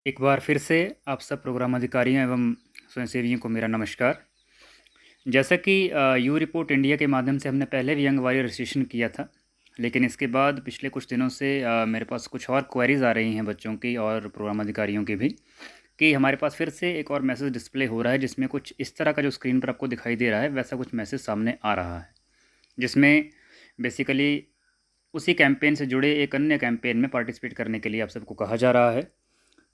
एक बार फिर से आप सब प्रोग्राम अधिकारियों एवं स्वयंसेवियों को मेरा नमस्कार। जैसा कि यू रिपोर्ट इंडिया के माध्यम से हमने पहले भी यंग वॉरियर रजिस्ट्रेशन किया था, लेकिन इसके बाद पिछले कुछ दिनों से मेरे पास कुछ और क्वेरीज़ आ रही हैं बच्चों की और प्रोग्राम अधिकारियों की भी, कि हमारे पास फिर से एक और मैसेज डिस्प्ले हो रहा है जिसमें कुछ इस तरह का जो स्क्रीन पर आपको दिखाई दे रहा है वैसा कुछ मैसेज सामने आ रहा है, जिसमें बेसिकली उसी कैंपेन से जुड़े एक अन्य कैंपेन में पार्टिसिपेट करने के लिए आप सबको कहा जा रहा है।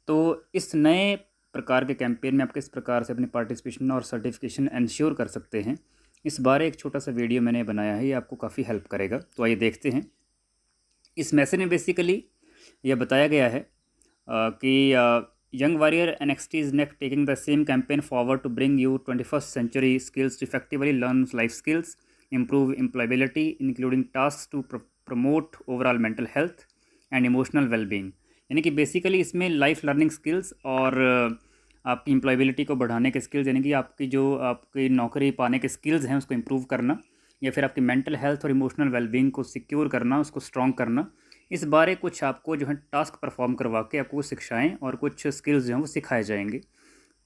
तो इस नए प्रकार के कैंपेन में आप किस प्रकार से अपनी पार्टिसिपेशन और सर्टिफिकेशन इंश्योर कर सकते हैं, इस बारे एक छोटा सा वीडियो मैंने बनाया है, ये आपको काफ़ी हेल्प करेगा। तो आइए देखते हैं। इस मैसेज में बेसिकली यह बताया गया है कि young warrior NXT is next taking the same campaign forward to bring you 21st century skills to effectively learn life skills, improve employability including tasks to promote overall mental health and emotional well-being। यानी कि basically इसमें life learning skills और आपकी employability को बढ़ाने के skills, यानी कि आपकी जो आपकी नौकरी पाने के स्किल्स हैं उसको इम्प्रूव करना, या फिर आपकी मेंटल हेल्थ और इमोशनल वेलबींग को सिक्योर करना, उसको स्ट्रॉन्ग करना, इस बारे कुछ आपको जो है टास्क परफॉर्म करवा के आपको शिक्षाएँ और कुछ स्किल्स जो हैं वो सिखाए जाएंगे।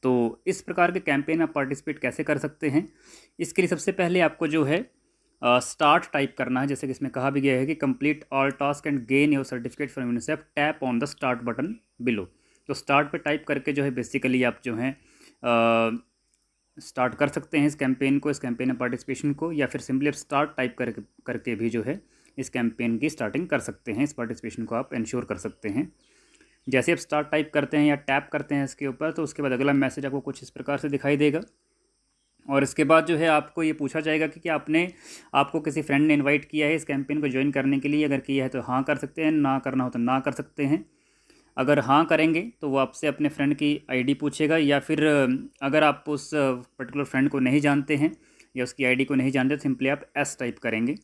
तो इस प्रकार के कैंपेन में आप पार्टिसिपेट कैसे कर सकते हैं, इसके लिए सबसे पहले आपको जो है स्टार्ट टाइप करना है। जैसे कि इसमें कहा भी गया है कि complete all task and gain your certificate from UNICEF, tap on the start button below. तो स्टार्ट पे टाइप करके जो है बेसिकली आप जो है स्टार्ट कर सकते हैं इस कैंपेन को, इस कैंपेन में पार्टिसिपेशन को, या फिर सिंपली आप स्टार्ट टाइप करके भी जो है इस कैंपेन की स्टार्टिंग कर सकते हैं, इस पार्टिसिपेशन को आप इंश्योर कर सकते हैं। जैसे आप स्टार्ट टाइप करते हैं या टैप करते हैं इसके ऊपर, तो उसके बाद अगला मैसेज आपको कुछ इस प्रकार से दिखाई देगा। और इसके बाद जो है आपको ये पूछा जाएगा कि क्या आपको किसी फ्रेंड ने इनवाइट किया है इस कैंपेन को ज्वाइन करने के लिए। अगर किया है तो हाँ कर सकते हैं, ना करना हो तो ना कर सकते हैं। अगर हाँ करेंगे तो वो आपसे अपने फ्रेंड की आईडी पूछेगा, या फिर अगर आप उस पर्टिकुलर फ्रेंड को नहीं जानते हैं या उसकी आईडी को नहीं जानते तो सिंपली आप एस टाइप करेंगे।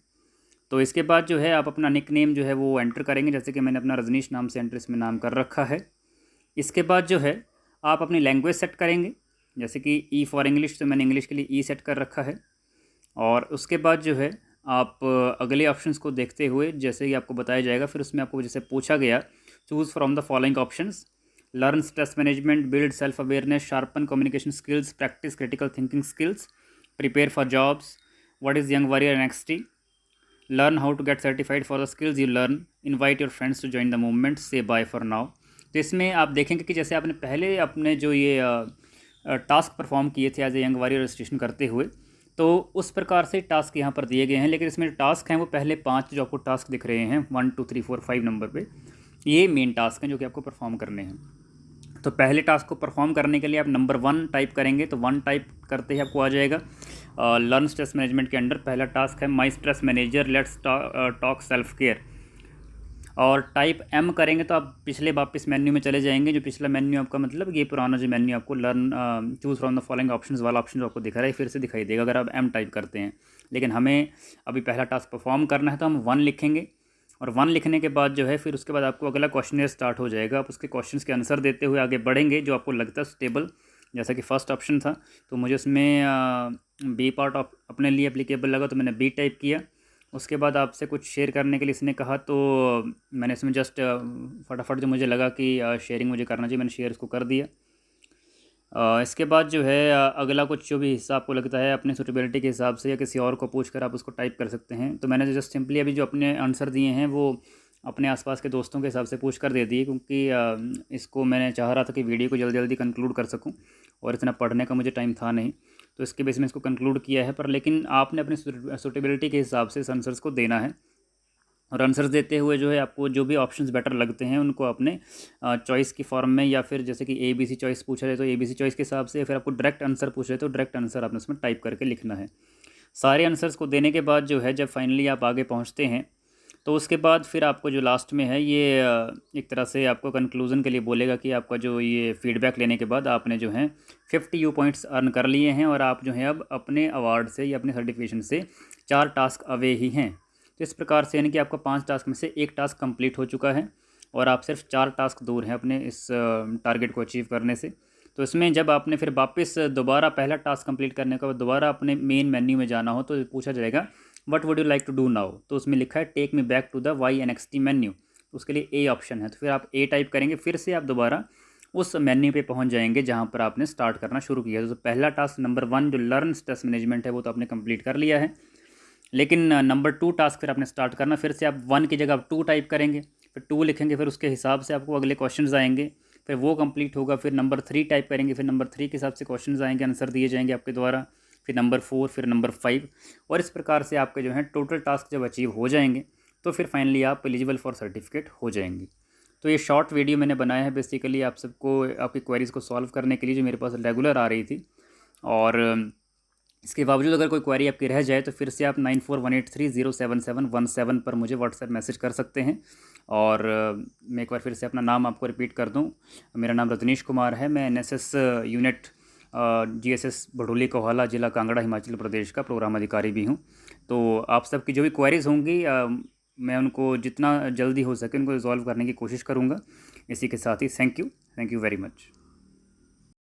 तो इसके बाद जो है आप अपना निक नेम जो है वो एंटर करेंगे, जैसे कि मैंने अपना रजनीश नाम से एंटर इसमें नाम कर रखा है। इसके बाद जो है आप अपनी लैंग्वेज सेट करेंगे, जैसे कि ई फॉर इंग्लिश, तो मैंने इंग्लिश के लिए ई सेट कर रखा है। और उसके बाद जो है आप अगले ऑप्शंस को देखते हुए जैसे ही आपको बताया जाएगा, फिर उसमें आपको जैसे पूछा गया, choose from the following options, learn stress management, build self awareness, sharpen communication skills, practice critical thinking skills, prepare for jobs, what is young warrior NXT, learn how to get certified for the skills you learn, invite your friends to join the movement, say bye for now. तो इसमें आप देखेंगे कि जैसे आपने पहले अपने जो ये टास्क परफॉर्म किए थे as a young warrior registration करते हुए, तो उस प्रकार से टास्क यहाँ पर दिए गए हैं। लेकिन इसमें टास्क हैं वो पहले 5 जो आपको टास्क दिख रहे हैं 1 2 3 4 5 नंबर पे, ये मेन टास्क हैं जो कि आपको परफॉर्म करने हैं। तो पहले टास्क को परफॉर्म करने के लिए आप नंबर 1 टाइप करेंगे, तो 1 टाइप करते ही आपको आ जाएगा लर्न स्ट्रेस मैनेजमेंट के अंडर पहला टास्क है माई stress manager, let's talk self care. और टाइप एम करेंगे तो आप पिछले वापस मेन्यू में चले जाएंगे। जो पिछला मेन्यू आपका मतलब ये पुराना जो मेन्यू आपको learn choose from the following options वाला ऑप्शन जो आपको दिख रहा है फिर से दिखाई देगा अगर आप एम टाइप करते हैं। लेकिन हमें अभी पहला टास्क परफॉर्म करना है तो हम 1 लिखेंगे, और 1 लिखने के बाद जो है फिर उसके बाद आपको अगला क्वेश्चन स्टार्ट हो जाएगा। आप उसके क्वेश्चन के आंसर देते हुए आगे बढ़ेंगे जो आपको लगता है स्टेबल। जैसा कि फर्स्ट ऑप्शन था तो मुझे उसमें बी पार्ट अपने लिए एप्लीकेबल लगा तो मैंने बी टाइप किया। उसके बाद आपसे कुछ शेयर करने के लिए इसने कहा तो मैंने इसमें जस्ट फटाफट जो मुझे लगा कि शेयरिंग मुझे करना चाहिए, मैंने शेयर इसको कर दिया। इसके बाद जो है अगला कुछ जो भी हिस्सा आपको लगता है अपने सूटेबिलिटी के हिसाब से या किसी और को पूछ कर आप उसको टाइप कर सकते हैं। तो मैंने जस्ट सिंपली अभी जो अपने आंसर दिए हैं वो अपने आसपास के दोस्तों के हिसाब से पूछ कर दे दिए, क्योंकि इसको मैंने चाह रहा था कि वीडियो को जल्दी जल्दी कंक्लूड कर सकूं और इतना पढ़ने का मुझे टाइम था नहीं, तो इसके बेस में इसको कंक्लूड किया है। पर लेकिन आपने अपनी सूटेबिलिटी के हिसाब से इस आंसर्स को देना है, और आंसर्स देते हुए जो है आपको जो भी ऑप्शंस बेटर लगते हैं उनको अपने चॉइस की फॉर्म में, या फिर जैसे कि ए बी सी चॉइस पूछा जाए तो ए बी सी चॉइस के हिसाब से, या फिर आपको डायरेक्ट आंसर पूछा जाए तो डायरेक्ट आंसर आपने उसमें टाइप करके लिखना है। सारे आंसर्स को देने के बाद जो है जब फाइनली आप आगे पहुंचते हैं तो उसके बाद फिर आपको जो लास्ट में है ये एक तरह से आपको कंक्लूज़न के लिए बोलेगा कि आपका जो ये फीडबैक लेने के बाद आपने जो है 50 यू पॉइंट्स अर्न कर लिए हैं, और आप जो है अब अपने अवार्ड से या अपने सर्टिफिकेशन से 4 टास्क अवे ही हैं। तो इस प्रकार से यानी कि आपका 5 टास्क में से 1 टास्क कंप्लीट हो चुका है और आप सिर्फ 4 टास्क दूर हैं अपने इस टारगेट को अचीव करने से। तो इसमें जब आपने फिर वापस दोबारा पहला टास्क कंप्लीट करने के बाद दोबारा अपने मेन मेन्यू में जाना हो तो पूछा जाएगा what would you like to do now. तो उसमें लिखा है take me back to the Y N X T menu, तो उसके लिए ए ऑप्शन है। तो फिर आप ए टाइप करेंगे, फिर से आप दोबारा उस मेन्यू पे पहुंच जाएंगे जहां पर आपने स्टार्ट करना शुरू किया। तो पहला टास्क नंबर 1 जो लर्न स्ट्रेस मैनेजमेंट है वो तो आपने कंप्लीट कर लिया है, लेकिन नंबर 2 टास्क फिर आपने स्टार्ट करना। फिर से आप 1 की जगह आप 2 टाइप करेंगे, फिर 2 लिखेंगे, फिर उसके हिसाब से आपको अगले क्वेश्चंस आएंगे, फिर वो कंप्लीट होगा। फिर नंबर 3 टाइप करेंगे, फिर नंबर 3 के हिसाब से क्वेश्चंस आएंगे, आंसर दिए जाएंगे आपके द्वारा, फिर नंबर 4, फिर नंबर 5, और इस प्रकार से आपके जो है टोटल टास्क जब अचीव हो जाएंगे तो फिर फाइनली आप एलिजिबल फॉर सर्टिफिकेट हो जाएंगे। तो ये शॉर्ट वीडियो मैंने बनाया है बेसिकली आप सबको आपकी क्वेरीज़ को सॉल्व करने के लिए जो मेरे पास रेगुलर आ रही थी। और इसके बावजूद अगर कोई क्वेरी आपकी रह जाए तो फिर से आप 9418307717 पर मुझे व्हाट्सएप मैसेज कर सकते हैं। और मैं एक बार फिर से अपना नाम आपको रिपीट कर दूं, मेरा नाम रजनीश कुमार है। मैं NSS unit GSS Bharoli Kohala, ज़िला कांगड़ा, हिमाचल प्रदेश का प्रोग्राम अधिकारी भी हूं। तो आप सबकी जो भी क्वेरीज़ होंगी मैं उनको जितना जल्दी हो सके उनको रिजॉल्व करने की कोशिश करूँगा। इसी के साथ ही थैंक यू वेरी मच।